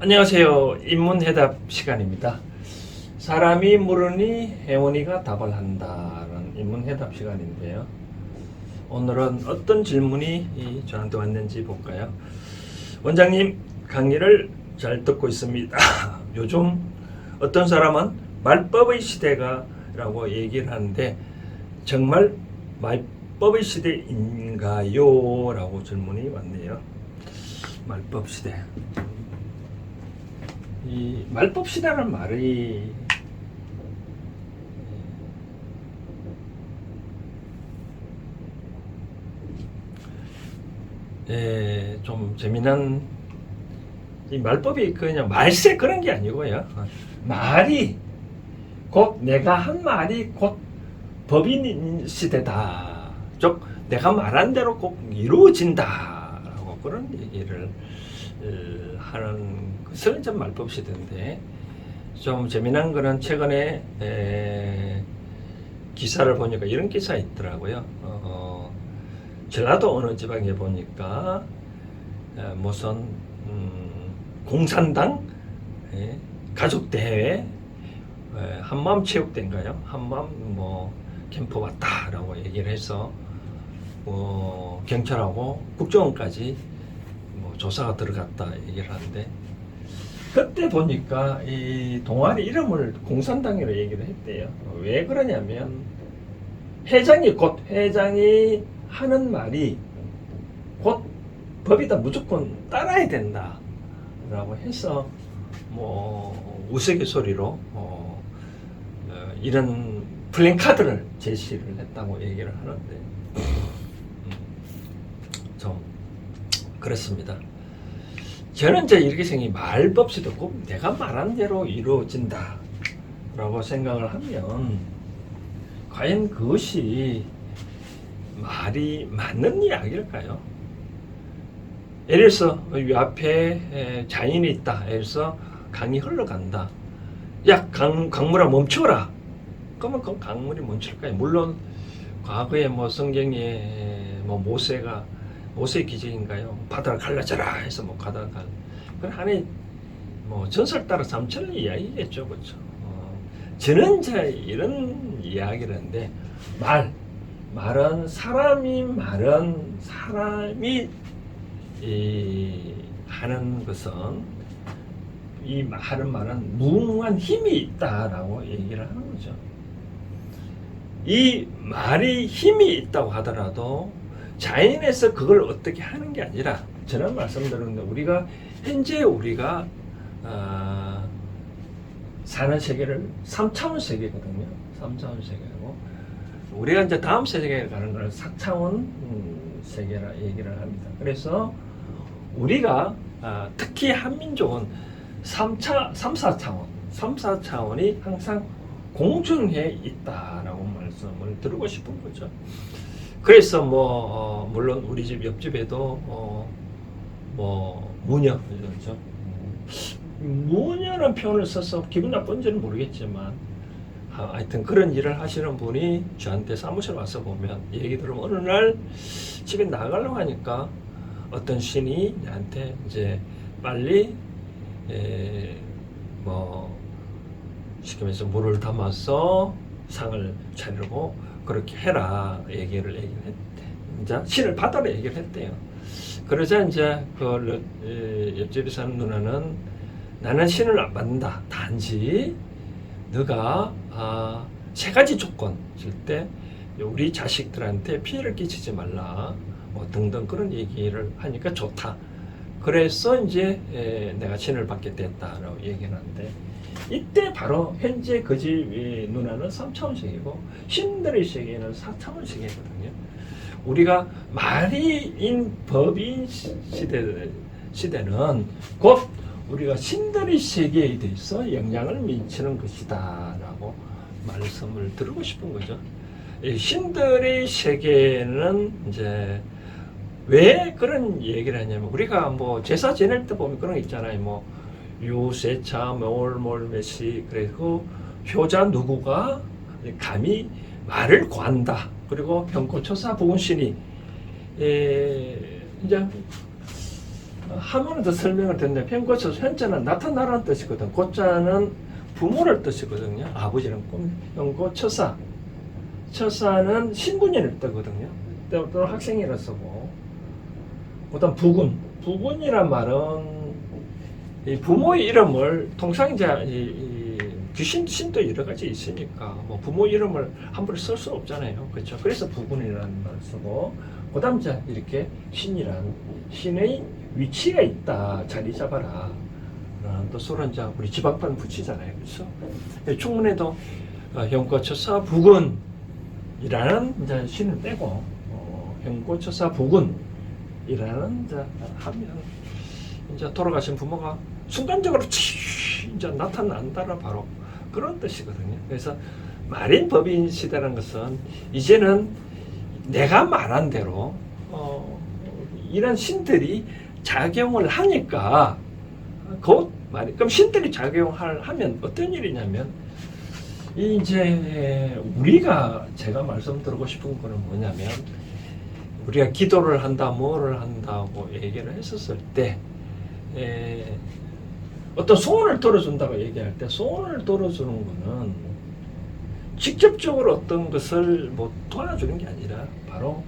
안녕하세요. 인문해답 시간입니다. 사람이 물으니 혜원이가 답을 한다는 인문해답 시간인데요. 오늘은 어떤 질문이 저한테 왔는지 볼까요? 원장님, 강의를 잘 듣고 있습니다. 요즘 어떤 사람은 말법의 시대가 라고 얘기를 하는데 정말 말법의 시대인가요? 라고 질문이 왔네요. 말법 시대. 이 말법 시대라는 말이 좀 재미난, 이 말법이 그냥 말세 그런 게 아니고요. 말이 곧 내가 한 말이 곧 법인 시대다. 즉 내가 말한 대로 꼭 이루어진다라고 그런 얘기를 하는 것을 좀 말법 시대인데, 좀 재미난 거는 최근에 기사를 보니까 이런 기사 있더라고요. 전라도 어느 지방에 보니까 무슨 공산당 가족 대회 한마음 체육대인가요? 한마음 뭐 캠프 왔다라고 얘기를 해서 경찰하고 국정원까지 뭐 조사가 들어갔다 얘기를 하는데, 그때 보니까 이 동아리 이름을 공산당이라고 얘기를 했대요. 왜 그러냐면 회장이 하는 말이 곧 법이다, 무조건 따라야 된다 라고 해서 뭐 우스갯소리로 이런 플랜카드를 제시를 했다고 얘기를 하는데, 좀 그렇습니다. 저는 이제 이렇게 생각이, 말법 시대 꼭 내가 말한 대로 이루어진다 라고 생각을 하면 과연 그것이 말이 맞는 이야기일까요? 예를 들어서 이 앞에 자연이 있다. 예를 들어서 강이 흘러간다. 야, 강물아 멈춰라. 그러면 그 강물이 멈출까요? 물론 과거에 뭐 성경에 뭐 모세 기적인가요? 바다를 갈라져라 해서 뭐 바다를 그건 하나의 뭐 전설 따라 삼천리 이야기겠죠, 그렇죠? 저는 이제 이런 이야기를 하는데, 말은 사람이 하는 것은, 이 하는 말은 무궁한 힘이 있다라고 얘기를 하는 거죠. 이 말이 힘이 있다고 하더라도 자연에서 그걸 어떻게 하는 게 아니라, 저는 말씀드렸는데 현재 우리가 사는 세계를 3차원 세계거든요. 3차원 세계고, 우리가 이제 다음 세계에 가는 걸 4차원 세계라 얘기를 합니다. 그래서 우리가 특히 한민족은 3, 4차원이 항상 공존해 있다라고 말씀을 드리고 싶은 거죠. 그래서 물론 우리 집 옆집에도 무녀, 그렇죠? 무녀라는 표현을 써서 기분 나쁜지는 모르겠지만, 하여튼 그런 일을 하시는 분이 저한테 사무실 와서 보면 얘기 들으면, 어느 날 집에 나가려고 하니까 어떤 신이 나한테 이제 빨리 시키면서 물을 담아서 상을 차리고 그렇게 해라 얘기를 했대. 이제 신을 받아라 얘기를 했대요. 그러자 이제 옆집에 사는 누나는, 나는 신을 안 받는다. 단지 너가 세 가지 조건 줄 때 우리 자식들한테 피해를 끼치지 말라 뭐 등등 그런 얘기를 하니까 좋다. 그래서 이제 내가 신을 받게 됐다라고 얘기를 하는데, 이때 바로 현재 그 집 누나는 3차원 세계고 신들의 세계는 4차원 세계거든요. 우리가 말이인 법인 시대는 곧 우리가 신들의 세계에 대해서 영향을 미치는 것이다 라고 말씀을 드리고 싶은 거죠. 신들의 세계는 이제 왜 그런 얘기를 하냐면, 우리가 뭐 제사 지낼 때 보면 그런 거 있잖아요. 유세차 몰메시, 그리고 효자 누구가 감히 말을 구한다. 그리고 병고초사 부군신이 이제 하면은 더 설명을 드는데 편고쳐서 현자는 나타나라는 뜻이거든. 고자는 부모를 뜻이거든요. 아버지는 편고처사. 처사는 신분을 뜻거든요. 또는 학생이라 쓰고. 그다음 부군. 부군이란 말은 이 부모의 이름을 통상 이제 귀신 신도 여러 가지 있으니까 뭐 부모 이름을 함부로 쓸 수 없잖아요. 그렇죠? 그래서 부군이라는 말을 쓰고 그다음 이제 이렇게 신이란 신의 위치가 있다. 자리 잡아라. 또 서로 이제 우리 집합판 붙이잖아요. 그렇죠? 충문에도 형고처사 부군이라는 이제 신을 빼고 형고처사 부군이라는 이제 하면 이제 돌아가신 부모가 순간적으로 이제 나타난다라 바로 그런 뜻이거든요. 그래서 말인 법인 시대라는 것은 이제는 내가 말한 대로 이런 신들이 작용을 하니까 곧 말이 그럼 신들이 작용하면 어떤 일이냐면 이제 우리가 제가 말씀드리고 싶은 거는 뭐냐면 우리가 기도를 한다 뭐를 한다고 얘기를 했었을 때 어떤 소원을 들어준다고 얘기할 때 소원을 들어주는 거는 직접적으로 어떤 것을 뭐 도와주는 게 아니라 바로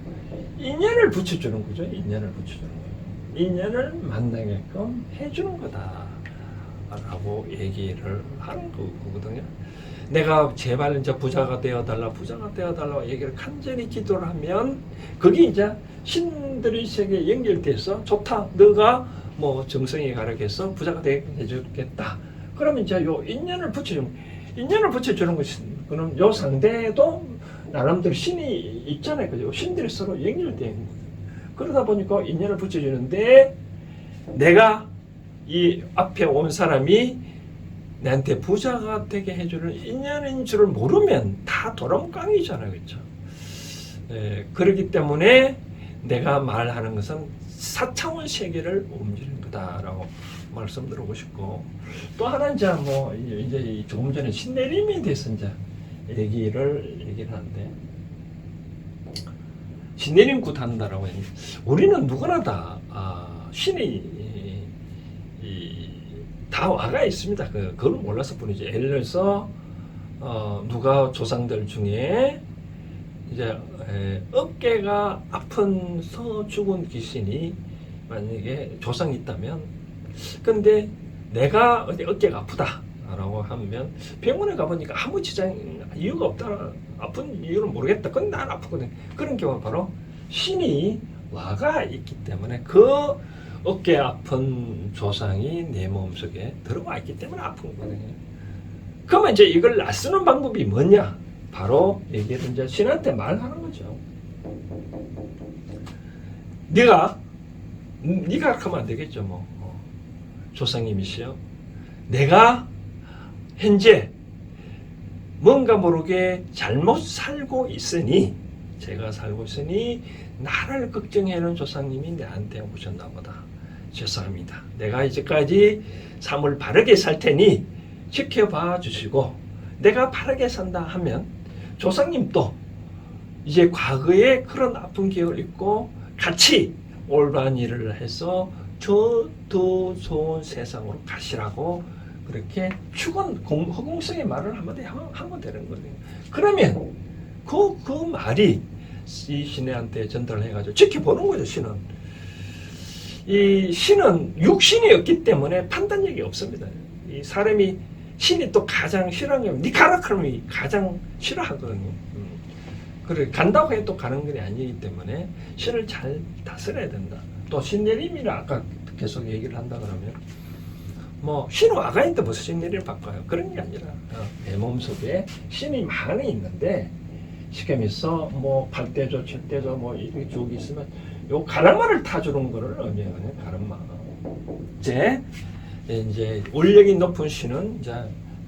인연을 붙여주는 거죠. 인연을 붙여주는 거예요. 인연을 만나게끔 해주는 거다라고 얘기를 하는 거거든요. 내가 제발 이제 부자가 되어달라 얘기를 간절히 기도를 하면 그게 이제 신들의 세계에 연결돼서 좋다. 너가 뭐 정성이 가르쳐서 부자가 되게 해주겠다. 그러면 이제 요 인연을 붙여주는 것이 그럼 요 상대도 나름대로 신이 있잖아요. 그죠? 신들이 서로 연결되는 거예요. 그러다 보니까 인연을 붙여주는데 내가 이 앞에 온 사람이 나한테 부자가 되게 해주는 인연인 줄을 모르면 다 도람깡이잖아요. 그렇죠? 그렇기 때문에 내가 말하는 것은 4차원 세계를 움직이는 거다라고 말씀드리고 싶고 또 하나 이제 뭐 이제 조금 전에 신내림에 대해서 이제 얘기를 하는데 신내림 굿한다라고 했는데 우리는 누구나 다 신이 다 와가 있습니다. 그걸 몰라서 뿐이지. 예를 들어서 누가 조상들 중에 이제 어깨가 아픈서 죽은 귀신이 만약에 조상이 있다면 근데 내가 어깨가 아프다라고 하면 병원에 가보니까 아무 이유가 없다. 아픈 이유를 모르겠다. 근데 난 아프거든. 그런 경우는 바로 신이 와가 있기 때문에 그 어깨 아픈 조상이 내 몸속에 들어와 있기 때문에 아픈 거거든요. 그러면 이제 이걸 낯쓰는 방법이 뭐냐? 바로 얘기를 이제 신한테 말하는 거죠. 네가 하면 안 되겠죠. 뭐 조상님이시여, 내가 현재 뭔가 모르게 잘못 살고 있으니 제가 살고 있으니 나를 걱정해는 조상님이 내한테 오셨나 보다. 죄송합니다. 내가 이제까지 삶을 바르게 살 테니 지켜봐 주시고 내가 바르게 산다 하면 조상님도 이제 과거에 그런 아픈 기억을 잊고 같이 올바른 일을 해서 저 더 좋은 세상으로 가시라고 그렇게 허공성의 말을 한마디 하면 되는 거예요. 그러면 그 말이 이 신한테 전달을 해가지고 지켜보는 거죠. 신은 육신이 없기 때문에 판단력이 없습니다. 이 사람이 신이 또 가장 싫어하는 게 니 가라 그러면 가장 싫어하거든요. 그래 간다고 해도 가는 건 아니기 때문에 신을 잘 다스려야 된다. 또 신내림이라 아까 계속 얘기를 한다 그러면 뭐 신은 와가 있는데 무슨 신내림을 바꿔요? 그런 게 아니라 내 몸속에 신이 많이 있는데 시계면서 뭐 팔대조, 칠대조 뭐 이렇게 쭉 있으면 요 가르마를 타주는 거를 의미하거든요. 가르마. 이제 원력이 높은 신은 이제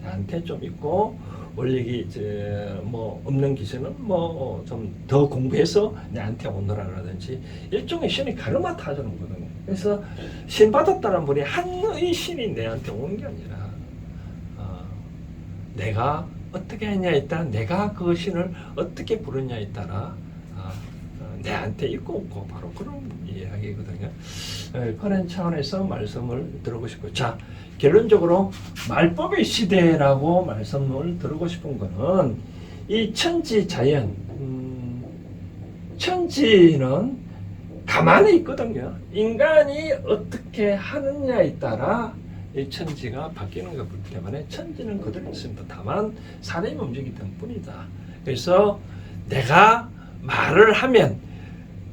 나한테 좀 있고 원력이 이제 뭐 없는 기신은 뭐 좀 더 공부해서 나한테 오너라라든지 일종의 신이 가르마 타주는 거거든요. 그래서 신 받았다는 분이 한의 신이 내한테 오는 게 아니라 내가 어떻게 하냐에 따라 내가 그 신을 어떻게 부르냐에 따라 내한테 있고 없고 바로 그런 이야기거든요. 그런 차원에서 말씀을 드리고 싶고, 자, 결론적으로 말법의 시대라고 말씀을 드리고 싶은 거는 이 천지 자연, 천지는 가만히 있거든요. 인간이 어떻게 하느냐에 따라 이 천지가 바뀌는 거기 때문에 천지는 그대로 있습니다. 다만 사람이 움직이기 때문뿐이다. 그래서 내가 말을 하면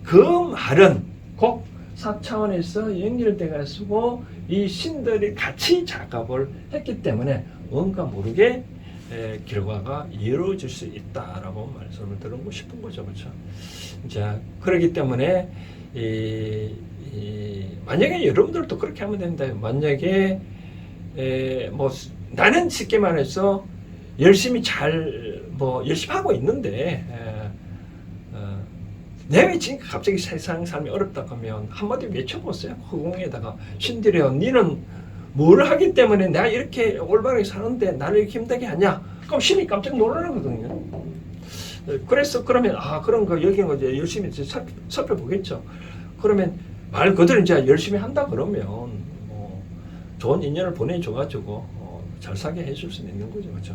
그 말은 꼭 4차원에서 연결돼 가지고 이 신들이 같이 작업을 했기 때문에 뭔가 모르게 결과가 이루어질 수 있다라고 말씀을 드리고 싶은 거죠. 그렇죠? 자, 그렇기 때문에 만약에 여러분들도 그렇게 하면 된다. 만약에 뭐 나는 쉽게 말해서 열심히 열심히 하고 있는데 내가 지금 갑자기 세상 삶이 어렵다 하면 한마디 외쳐보세요. 허공에다가 신들이여, 니는 뭘 하기 때문에 내가 이렇게 올바르게 사는데 나를 이렇게 힘들게 하냐? 그럼 신이 깜짝 놀라거든요. 그래서 그러면 그런 거 여기는 이제 열심히 살펴보겠죠. 그러면 말 그대로 이제 열심히 한다 그러면 좋은 인연을 보내줘가지고 잘 살게 해줄 수 있는 거죠, 그렇죠?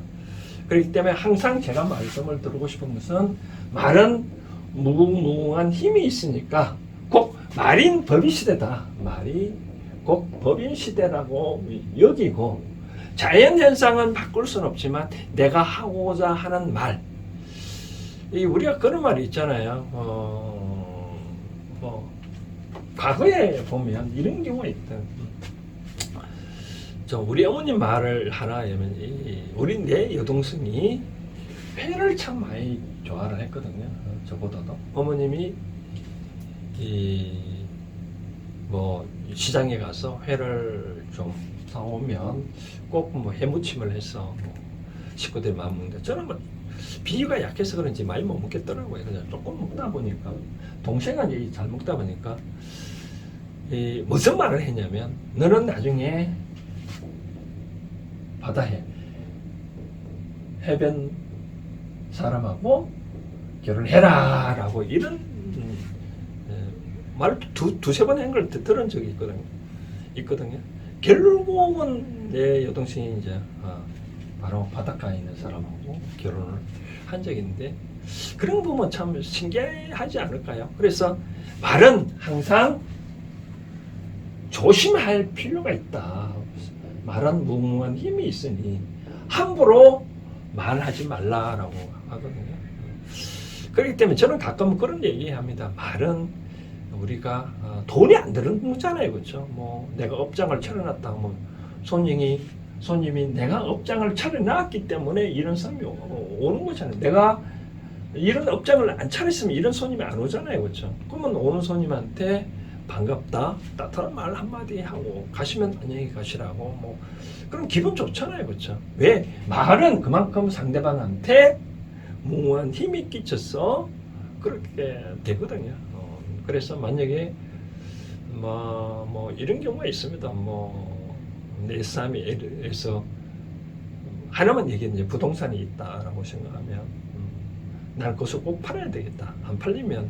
그렇기 때문에 항상 제가 말씀을 드리고 싶은 것은 말은 무궁무궁한 힘이 있으니까 꼭 말인 법인 시대다. 말이 꼭 법인 시대라고 여기고 자연 현상은 바꿀 수는 없지만 내가 하고자 하는 말. 우리가 그런 말이 있잖아요. 과거에 보면 이런 경우가 있다. 우리 어머님 말을 하나 하면 우리 내 여동생이 회를 참 많이 좋아를 했거든요. 저보다도 어머님이 시장에 가서 회를 좀 사오면 꼭 해무침을 해서 식구들 마음 먹는데 저는 비위가 약해서 그런지 많이 못 먹겠더라고요. 그냥 조금 먹다 보니까 동생은 잘 먹다 보니까 무슨 말을 했냐면 너는 나중에 바다에 해변 사람하고 결혼해라 라고 이런 말을 두세 번 한 걸 들은 적이 있거든요. 결국은 내 여동생이 이제 바로 바닷가에 있는 사람하고 결혼을 한 적이 있는데 그런 거 보면 참 신기하지 않을까요? 그래서 말은 항상 조심할 필요가 있다. 말은 무궁무한 힘이 있으니 함부로 말하지 말라라고 하거든요. 그렇기 때문에 저는 가끔 그런 얘기합니다. 말은 우리가 돈이 안 드는 거잖아요, 그렇죠? 내가 업장을 차려놨다, 손님이 내가 업장을 차려놨기 때문에 이런 사람이 오는 거잖아요. 내가 이런 업장을 안 차렸으면 이런 손님이 안 오잖아요, 그렇죠? 그러면 오는 손님한테 반갑다, 따뜻한 말 한마디 하고 가시면 안녕히 가시라고 그럼 기분 좋잖아요, 그렇죠? 왜? 말은 그만큼 상대방한테 무궁한 힘이 끼쳐서 그렇게 되거든요. 그래서 만약에 이런 경우가 있습니다. 내 삶에서 하나만 얘기했는데 부동산이 있다라고 생각하면 난 그것을 꼭 팔아야 되겠다. 안 팔리면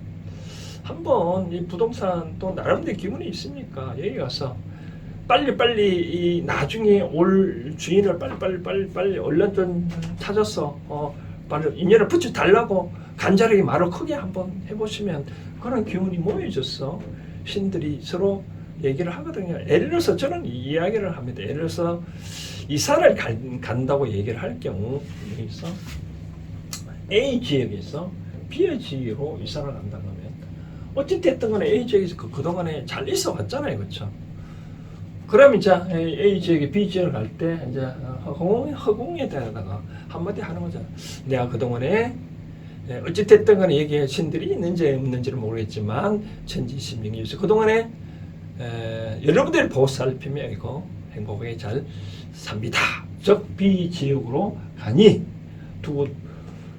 한번 이 부동산 또 나름대로 기분이 있으니까 여기 가서 빨리 나중에 올 주인을 빨리 얼른 좀 찾아서 빨리 인연을 붙여 달라고 간절하게 말을 크게 한번 해보시면 그런 기운이 모여져서 신들이 서로 얘기를 하거든요. 예를 들어서 저는 이 이야기를 합니다. 예를 들어서 이사를 간다고 얘기를 할 경우 여기서 A 지역에서 B 지역으로 이사를 간다고 하면 어찌됐든 간에 A 지역에서 그동안에 잘 있어 왔잖아요. 그렇죠? 그럼 이제 A 지역에 B 지역을 갈 때 이제 허공에 대하다가 한마디 하는 거죠. 내가 그동안에 어찌됐든 간에 여기에 신들이 있는지 없는지는 모르겠지만 천지신명이 있어. 그동안에 여러분들이 보살핌이 아니고 행복하게 잘 삽니다. 즉 B 지역으로 가니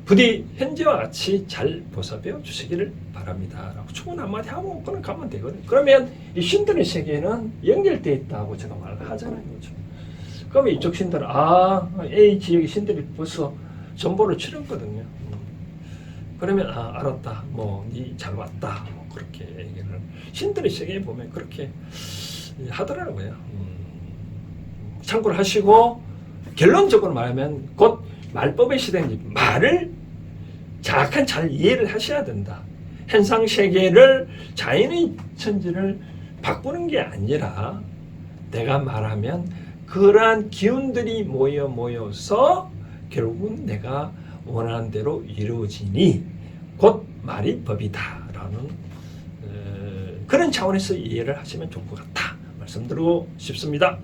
부디 현재와 같이 잘 보살펴 주시기를 바랍니다. 라고 충분 한마디 하고 그냥 가면 되거든요. 그러면 이 신들의 세계는 연결되어 있다고 제가 말을 하잖아요. 그렇죠? 그러면 이쪽 신들은 A 지역의 신들이 벌써 정보를 치렀거든요. 그러면 알았다. 니 잘 왔다. 그렇게 얘기를 신들의 세계에 보면 그렇게 하더라고요. 참고를 하시고 결론적으로 말하면 곧 말법의 시대인지 말을 정확한 잘 이해를 하셔야 된다. 현상 세계를 자연의 천지를 바꾸는 게 아니라 내가 말하면 그러한 기운들이 모여서 결국은 내가 원하는 대로 이루어지니 곧 말이 법이다라는 그런 차원에서 이해를 하시면 좋을 것 같다 말씀드리고 싶습니다.